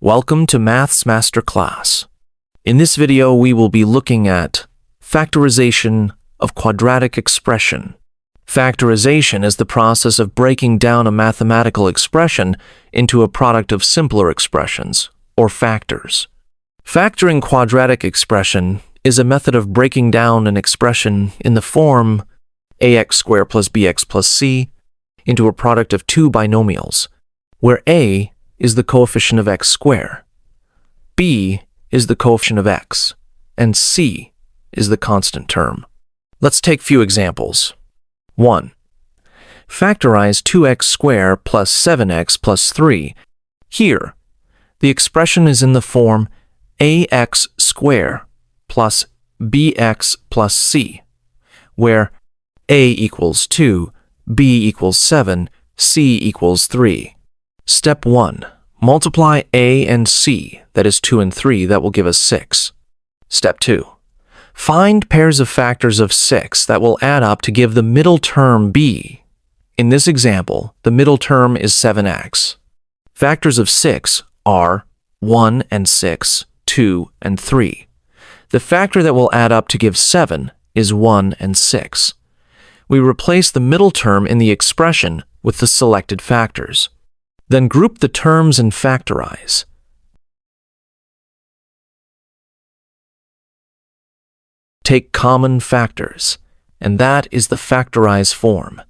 Welcome to Maths Masterclass. In this video, we will be looking at factorization of quadratic expression. Factorization is the process of breaking down a mathematical expression into a product of simpler expressions, or factors. Factoring quadratic expression is a method of breaking down an expression in the form ax squared plus bx plus c into a product of two binomials, where a is the coefficient of x squared, b is the coefficient of x, and c is the constant term. Let's take few examples. 1. Factorize 2x squared plus 7x plus 3. Here, the expression is in the form ax squared plus bx plus c, where a equals 2, b equals 7, c equals 3. Step 1. Multiply a and c, that is 2 and 3, that will give us 6. Step 2. Find pairs of factors of 6 that will add up to give the middle term b. In this example, the middle term is 7x. Factors of 6 are 1 and 6, 2 and 3. The factor that will add up to give 7 is 1 and 6. We replace the middle term in the expression with the selected factors. Then group the terms and factorize. Take common factors, and that is the factorize form.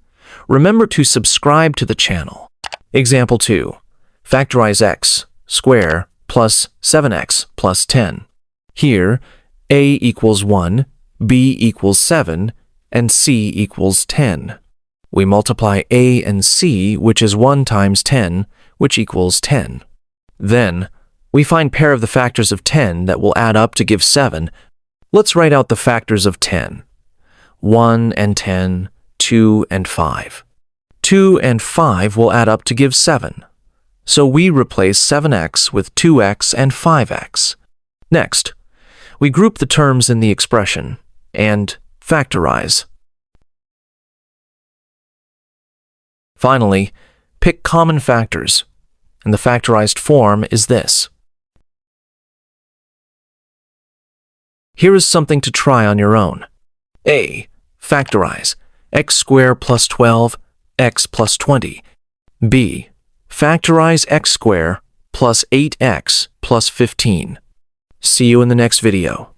Remember to subscribe to the channel. Example 2. Factorize x squared plus 7x plus 10. Here, a equals 1, b equals 7, and c equals 10. We multiply a and c, which is 1 times 10, which equals 10. Then, we find pair of the factors of 10 that will add up to give 7. Let's write out the factors of 10. 1 and 10, 2 and 5. 2 and 5 will add up to give 7. So we replace 7x with 2x and 5x. Next, we group the terms in the expression and factorize. Finally, pick common factors, and the factorized form is this. Here is something to try on your own. A. Factorize x squared plus 12, x plus 20. B. Factorize x squared plus 8x plus 15. See you in the next video.